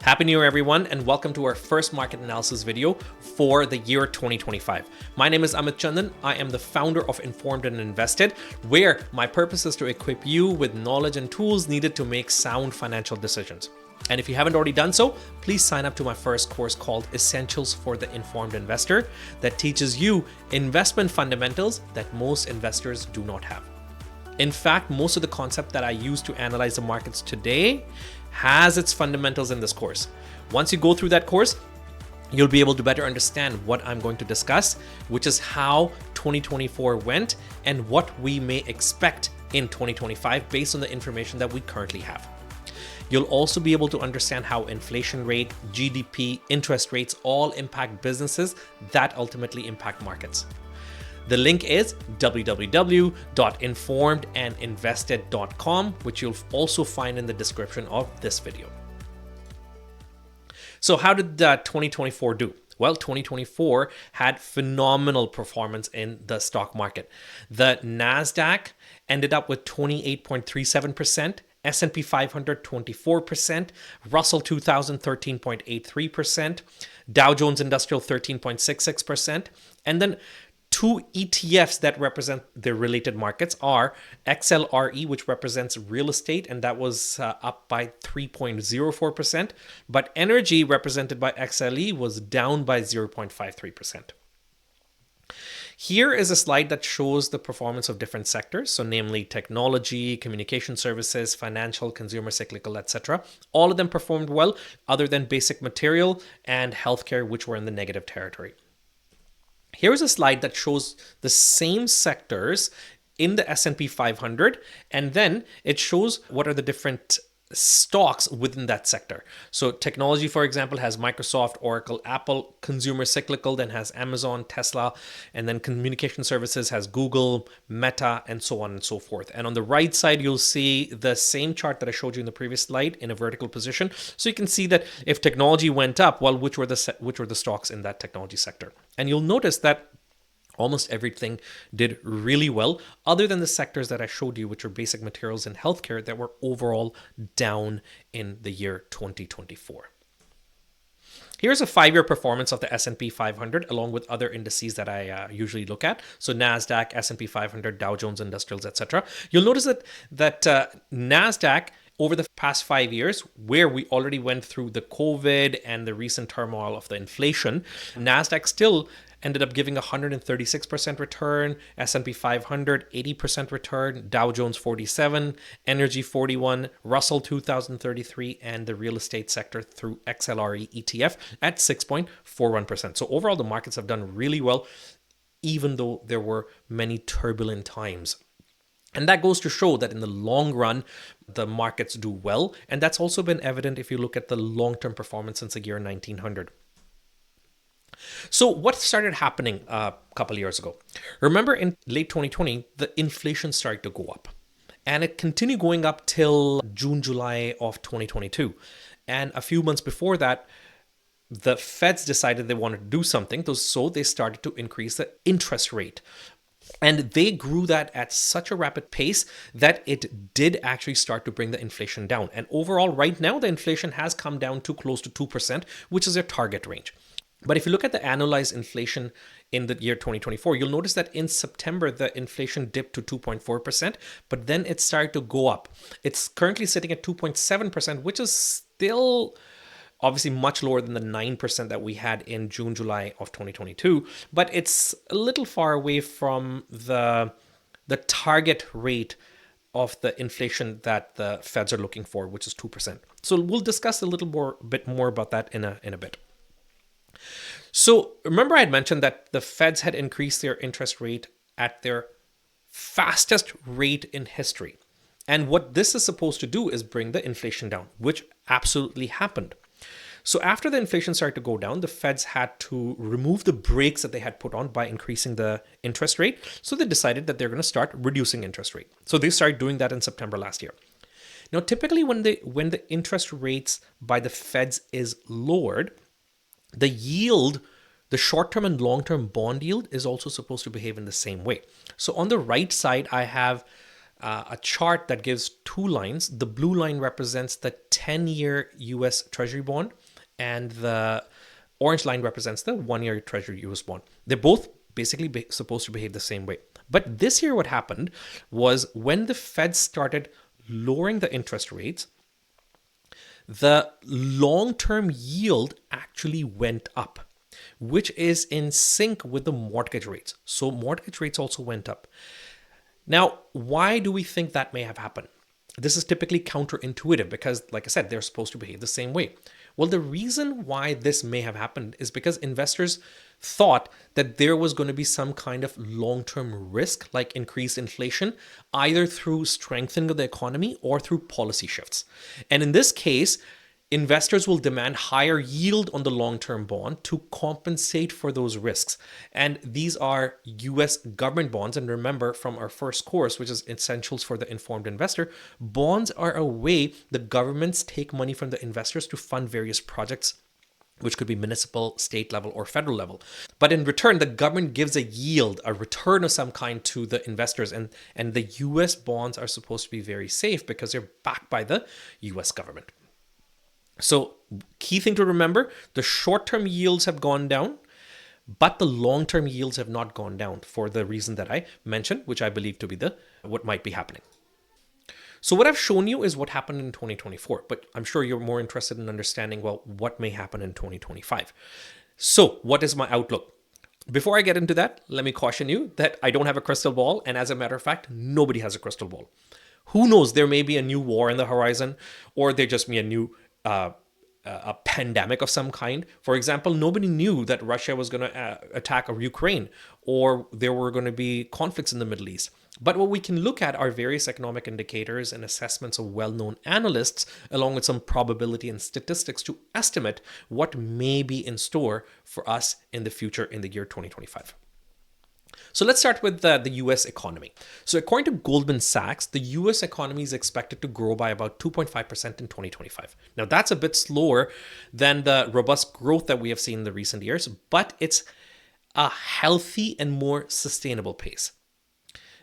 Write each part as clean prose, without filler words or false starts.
Happy New Year, everyone, and welcome to our first market analysis video for the year 2025. My name is Amit Chandan. I am the founder of Informed and Invested, where my purpose is to equip you with knowledge and tools needed to make sound financial decisions. And if you haven't already done so, please sign up to my first course called Essentials for the Informed Investor that teaches you investment fundamentals that most investors do not have. In fact, most of the concept that I use to analyze the markets today has its fundamentals in this course. Once you go through that course, you'll be able to better understand what I'm going to discuss, which is how 2024 went and what we may expect in 2025 based on the information that we currently have. You'll also be able to understand how inflation rate, GDP, interest rates all impact businesses that ultimately impact markets. The link is www.informedandinvested.com, which you'll also find in the description of this video. So how did 2024 do? Well, 2024 had phenomenal performance in the stock market. The NASDAQ ended up with 28.37%, S&P 500 24%, Russell 2000 13.83%, Dow Jones Industrial 13.66%, and then two ETFs that represent the related markets are XLRE, which represents real estate, and that was up by 3.04%. But energy, represented by XLE, was down by 0.53%. Here is a slide that shows the performance of different sectors, so namely technology, communication services, financial, consumer cyclical, etc. All of them performed well, other than basic material and healthcare, which were in the negative territory. Here's a slide that shows the same sectors in the S&P 500, and then it shows what are the different stocks within that sector. So technology, for example, has Microsoft, Oracle, Apple. Consumer cyclical then has Amazon, Tesla, and then communication services has Google, Meta, and so on and so forth. And on the right side, you'll see the same chart that I showed you in the previous slide in a vertical position. So you can see that if technology went up, well, which were the stocks in that technology sector? And you'll notice that almost everything did really well, other than the sectors that I showed you, which are basic materials and healthcare, that were overall down in the year 2024. Here's a 5-year performance of the S&P 500 along with other indices that I usually look at. So NASDAQ, S&P 500, Dow Jones Industrials, etc. You'll notice that NASDAQ over the past 5 years, where we already went through the COVID and the recent turmoil of the inflation, NASDAQ still ended up giving 136% return, S&P 500 80% return, Dow Jones 47, energy 41, Russell 2033, and the real estate sector through XLRE ETF at 6.41%. So overall, the markets have done really well, even though there were many turbulent times. And that goes to show that in the long run, the markets do well. And that's also been evident if you look at the long-term performance since the year 1900. So what started happening a couple of years ago? Remember in late 2020, the inflation started to go up. And it continued going up till June, July of 2022. And a few months before that, the Feds decided they wanted to do something. So they started to increase the interest rate. And they grew that at such a rapid pace that it did actually start to bring the inflation down. And overall, right now, the inflation has come down to close to 2%, which is their target range. But if you look at the annualized inflation in the year 2024, you'll notice that in September, the inflation dipped to 2.4%, but then it started to go up. It's currently sitting at 2.7%, which is still obviously much lower than the 9% that we had in June, July of 2022, but it's a little far away from the target rate of the inflation that the Feds are looking for, which is 2%. So we'll discuss a bit more about that in a bit. So remember I had mentioned that the Feds had increased their interest rate at their fastest rate in history. And what this is supposed to do is bring the inflation down, which absolutely happened. So after the inflation started to go down, the Feds had to remove the brakes that they had put on by increasing the interest rate. So they decided that they're going to start reducing interest rate. So they started doing that in September last year. Now, typically when the interest rates by the Feds is lowered, the yield, the short-term and long-term bond yield is also supposed to behave in the same way. So on the right side, I have a chart that gives two lines. The blue line represents the 10-year US Treasury bond, and the orange line represents the 1-year Treasury US bond. They're both basically supposed to behave the same way. But this year, what happened was when the Fed started lowering the interest rates, the long-term yield actually went up, which is in sync with the mortgage rates. So mortgage rates also went up. Now, why do we think that may have happened? This is typically counterintuitive because, like I said, they're supposed to behave the same way. Well, the reason why this may have happened is because investors thought that there was going to be some kind of long-term risk, like increased inflation, either through strengthening of the economy or through policy shifts. And in this case, investors will demand higher yield on the long-term bond to compensate for those risks. And these are US government bonds. And remember from our first course, which is Essentials for the Informed Investor, bonds are a way the governments take money from the investors to fund various projects, which could be municipal, state level, or federal level. But in return, the government gives a yield, a return of some kind to the investors. And the US bonds are supposed to be very safe because they're backed by the US government. So key thing to remember, the short-term yields have gone down, but the long-term yields have not gone down for the reason that I mentioned, which I believe to be what might be happening. So what I've shown you is what happened in 2024, but I'm sure you're more interested in understanding, well, what may happen in 2025. So what is my outlook? Before I get into that, let me caution you that I don't have a crystal ball, and as a matter of fact, nobody has a crystal ball. Who knows, there may be a new war in the horizon, or there just be a new a pandemic of some kind. For example, nobody knew that Russia was going to attack Ukraine, or there were going to be conflicts in the Middle East. But what we can look at are various economic indicators and assessments of well-known analysts, along with some probability and statistics to estimate what may be in store for us in the future in the year 2025. So let's start with the US economy. So according to Goldman Sachs, the US economy is expected to grow by about 2.5% in 2025. Now that's a bit slower than the robust growth that we have seen in the recent years, but it's a healthy and more sustainable pace.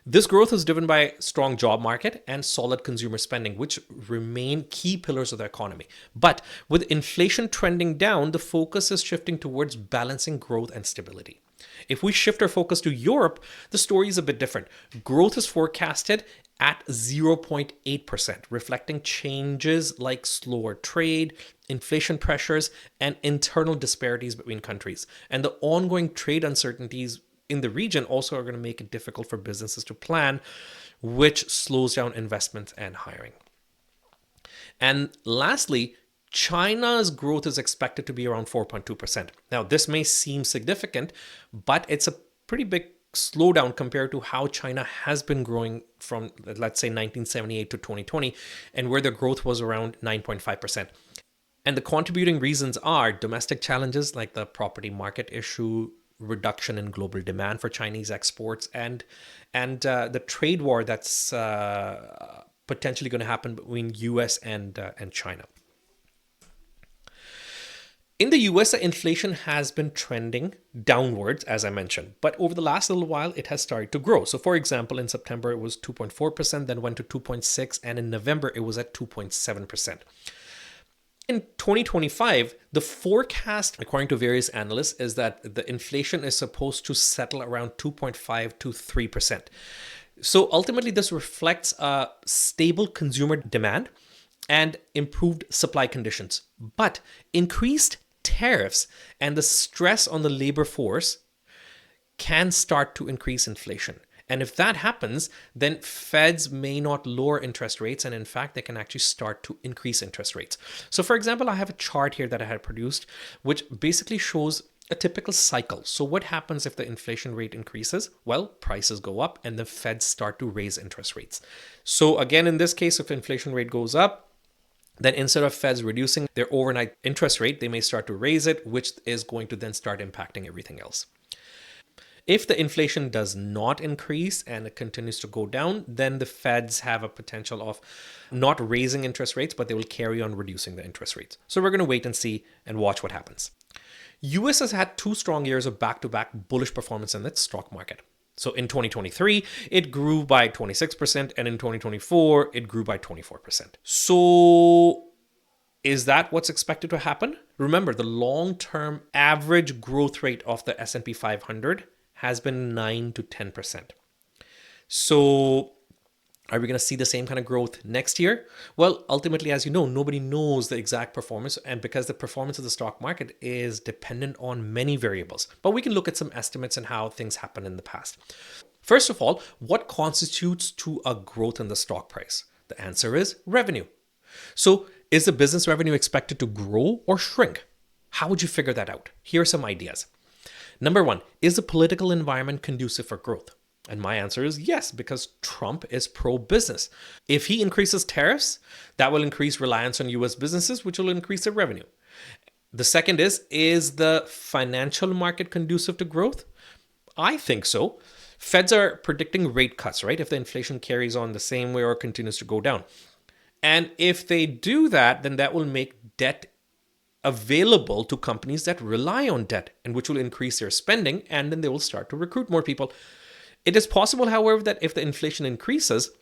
This growth is driven by a strong job market and solid consumer spending, which remain key pillars of the economy. But with inflation trending down, the focus is shifting towards balancing growth and stability. If we shift our focus to Europe, the story is a bit different. Growth is forecasted at 0.8%, reflecting changes like slower trade, inflation pressures, and internal disparities between countries. And the ongoing trade uncertainties in the region also are going to make it difficult for businesses to plan, which slows down investments and hiring. And lastly, China's growth is expected to be around 4.2%. Now, this may seem significant, but it's a pretty big slowdown compared to how China has been growing from, let's say, 1978 to 2020, and where the growth was around 9.5%. And the contributing reasons are domestic challenges like the property market issue, reduction in global demand for Chinese exports, and the trade war that's potentially going to happen between US and China. In the US, inflation has been trending downwards, as I mentioned, but over the last little while, it has started to grow. So for example, in September, it was 2.4%, then went to 2.6%, and in November, it was at 2.7%. In 2025, the forecast, according to various analysts, is that the inflation is supposed to settle around 2.5 to 3%. So ultimately, this reflects a stable consumer demand and improved supply conditions. But increased tariffs and the stress on the labor force can start to increase inflation. And if that happens, then Feds may not lower interest rates. And in fact, they can actually start to increase interest rates. So for example, I have a chart here that I had produced, which basically shows a typical cycle. So what happens if the inflation rate increases? Well, prices go up and the Feds start to raise interest rates. So again, in this case, if inflation rate goes up, then instead of Feds reducing their overnight interest rate, they may start to raise it, which is going to then start impacting everything else. If the inflation does not increase and it continues to go down, then the Feds have a potential of not raising interest rates, but they will carry on reducing the interest rates. So we're going to wait and see and watch what happens. US has had 2 strong years of back-to-back bullish performance in its stock market. So in 2023, it grew by 26%, and in 2024, it grew by 24%. So is that what's expected to happen? Remember, the long-term average growth rate of the S&P 500 has been 9 to 10%. So are we going to see the same kind of growth next year? Well, ultimately, as you know, nobody knows the exact performance, and because the performance of the stock market is dependent on many variables. But we can look at some estimates and how things happened in the past. First of all, what constitutes to a growth in the stock price? The answer is revenue. So is the business revenue expected to grow or shrink? How would you figure that out? Here are some ideas. Number one, is the political environment conducive for growth? And my answer is yes, because Trump is pro-business. If he increases tariffs, that will increase reliance on US businesses, which will increase their revenue. The second is the financial market conducive to growth? I think so. Feds are predicting rate cuts, right? If the inflation carries on the same way or continues to go down. And if they do that, then that will make debt available to companies that rely on debt, and which will increase their spending, and then they will start to recruit more people. It is possible, however, that if the inflation increases,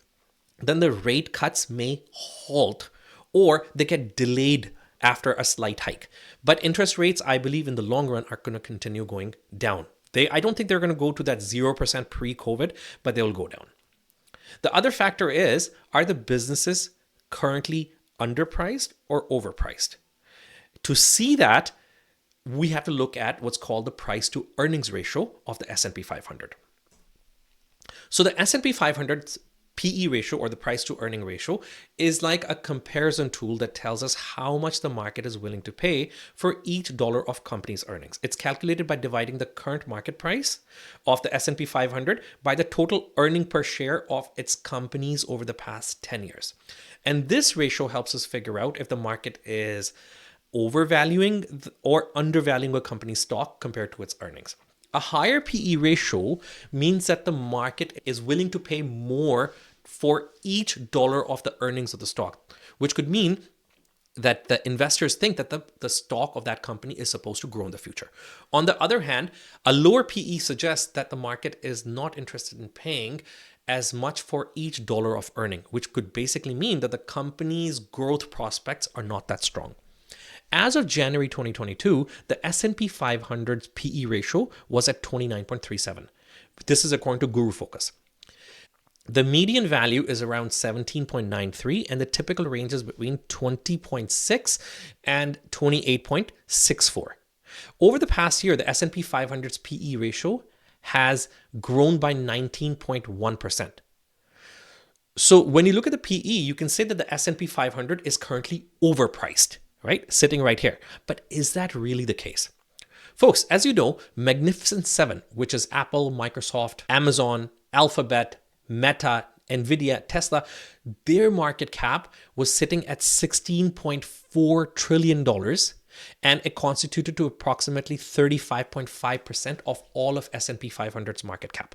then the rate cuts may halt or they get delayed after a slight hike. But interest rates, I believe, in the long run are going to continue going down. I don't think they're going to go to that 0% pre-COVID, but they'll go down. The other factor is, are the businesses currently underpriced or overpriced? To see that, we have to look at what's called the price to earnings ratio of the S&P 500. So the S&P 500's PE ratio, or the price to earning ratio, is like a comparison tool that tells us how much the market is willing to pay for each dollar of company's earnings. It's calculated by dividing the current market price of the S&P 500 by the total earning per share of its companies over the past 10 years. And this ratio helps us figure out if the market is overvaluing or undervaluing a company's stock compared to its earnings. A higher PE ratio means that the market is willing to pay more for each dollar of the earnings of the stock, which could mean that the investors think that the stock of that company is supposed to grow in the future. On the other hand, a lower PE suggests that the market is not interested in paying as much for each dollar of earning, which could basically mean that the company's growth prospects are not that strong. As of January 2022, the S&P 500's PE ratio was at 29.37. This is according to Guru Focus. The median value is around 17.93, and the typical range is between 20.6 and 28.64. Over the past year, the S&P 500's PE ratio has grown by 19.1%. So when you look at the PE, you can say that the S&P 500 is currently overpriced, right? Sitting right here. But is that really the case? Folks, as you know, Magnificent Seven, which is Apple, Microsoft, Amazon, Alphabet, Meta, Nvidia, Tesla, their market cap was sitting at $16.4 trillion, and it constituted to approximately 35.5% of all of S&P 500's market cap.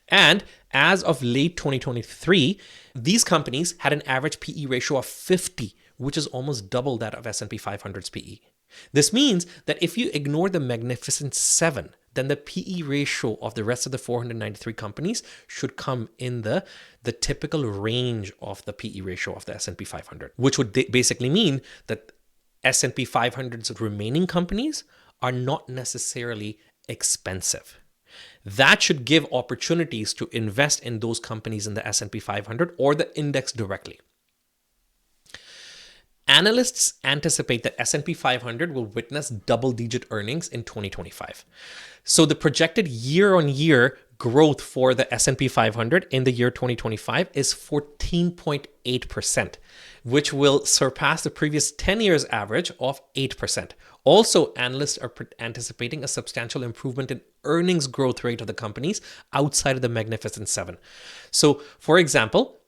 And as of late 2023, these companies had an average PE ratio of 50, which is almost double that of S&P 500's PE. This means that if you ignore the Magnificent Seven, then the PE ratio of the rest of the 493 companies should come in the typical range of the PE ratio of the S&P 500, which would basically mean that S&P 500's remaining companies are not necessarily expensive. That should give opportunities to invest in those companies in the S&P 500 or the index directly. Analysts anticipate that S&P 500 will witness double-digit earnings in 2025. So the projected year-on-year growth for the S&P 500 in the year 2025 is 14.8%, which will surpass the previous 10 years average of 8%. Also, analysts are anticipating a substantial improvement in earnings growth rate of the companies outside of the Magnificent Seven. So, for example,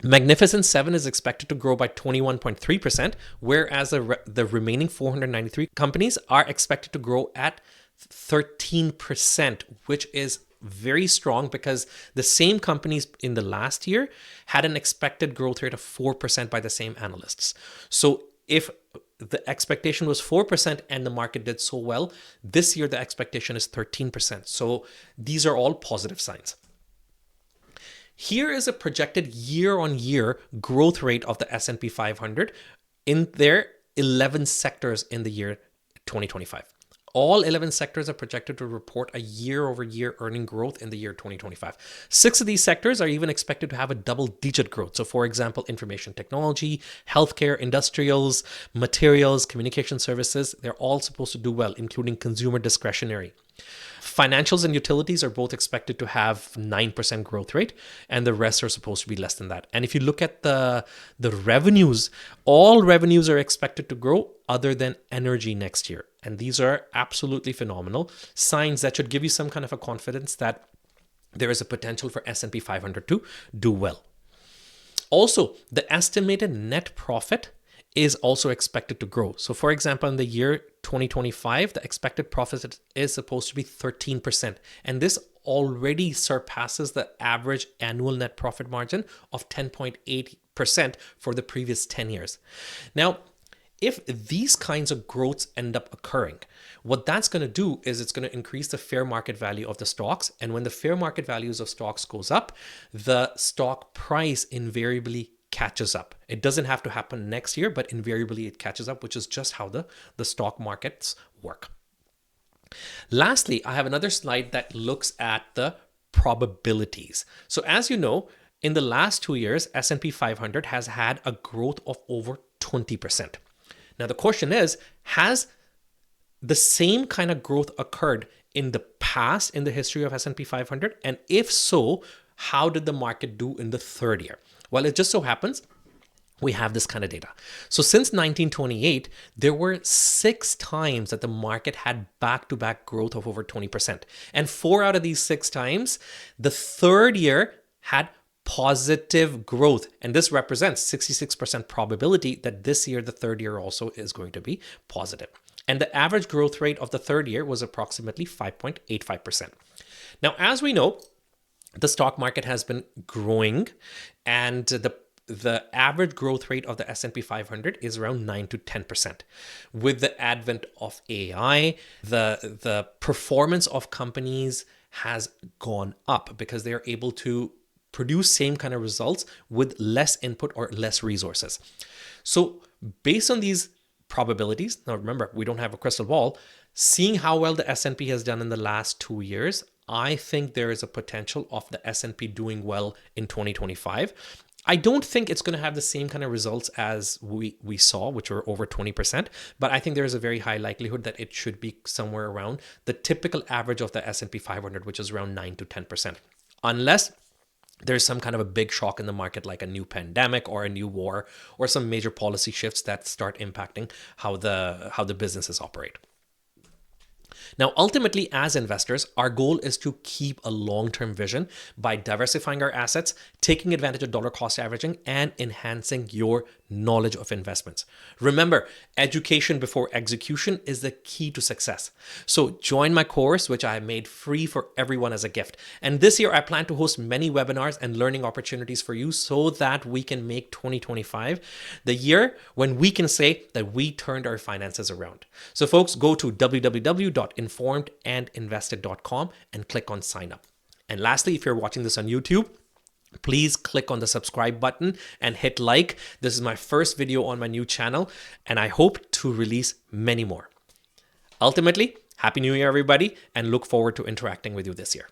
Magnificent Seven is expected to grow by 21.3%, whereas the remaining 493 companies are expected to grow at 13%, which is very strong because the same companies in the last year had an expected growth rate of 4% by the same analysts. So if the expectation was 4% and the market did so well. This year, the expectation is 13%. So these are all positive signs. Here is a projected year-on-year growth rate of the S&P 500 in their 11 sectors in the year 2025. All 11 sectors are projected to report a year-over-year earning growth in the year 2025. 6 of these sectors are even expected to have a double-digit growth. So, for example, information technology, healthcare, industrials, materials, communication services, they're all supposed to do well, including consumer discretionary. Financials and utilities are both expected to have 9% growth rate, and the rest are supposed to be less than that. And if you look at the revenues, all revenues are expected to grow other than energy next year. And these are absolutely phenomenal signs that should give you some kind of a confidence that there is a potential for S&P 500 to do well. Also, the estimated net profit is also expected to grow. So for example, in the year 2025, the expected profit is supposed to be 13%. And this already surpasses the average annual net profit margin of 10.8% for the previous 10 years. Now, if these kinds of growths end up occurring, what that's going to do is it's going to increase the fair market value of the stocks. And when the fair market values of stocks goes up, the stock price invariably catches up. It doesn't have to happen next year, but invariably it catches up, which is just how the stock markets work. Lastly, I have another slide that looks at the probabilities. So as you know, in the last 2 years, S&P 500 has had a growth of over 20%. Now the question is, has the same kind of growth occurred in the past in the history of S&P 500? And if so, how did the market do in the third year? Well, it just so happens we have this kind of data. So since 1928, there were 6 times that the market had back-to-back growth of over 20%. And 4 out of these 6 times, the third year had positive growth. And this represents 66% probability that this year, the third year also is going to be positive. And the average growth rate of the third year was approximately 5.85%. Now, as we know, the stock market has been growing, and the average growth rate of the S&P 500 is around 9 to 10%. With the advent of AI, the performance of companies has gone up because they are able to produce same kind of results with less input or less resources. So based on these probabilities, now remember, we don't have a crystal ball, seeing how well the S&P has done in the last 2 years, I think there is a potential of the S&P doing well in 2025. I don't think it's going to have the same kind of results as we saw, which were over 20%, but I think there is a very high likelihood that it should be somewhere around the typical average of the S&P 500, which is around 9 to 10%. Unless there's some kind of a big shock in the market, like a new pandemic or a new war or some major policy shifts that start impacting how the businesses operate. Now, ultimately, as investors, our goal is to keep a long-term vision by diversifying our assets, taking advantage of dollar cost averaging, and enhancing your knowledge of investments. Remember, education before execution is the key to success. So join my course, which I have made free for everyone as a gift. And this year, I plan to host many webinars and learning opportunities for you so that we can make 2025 the year when we can say that we turned our finances around. So folks, go to www.informedandinvested.com and click on sign up. And lastly, if you're watching this on YouTube, please click on the subscribe button and hit like. This is my first video on my new channel, and I hope to release many more. Ultimately, Happy New Year, everybody, and look forward to interacting with you this year.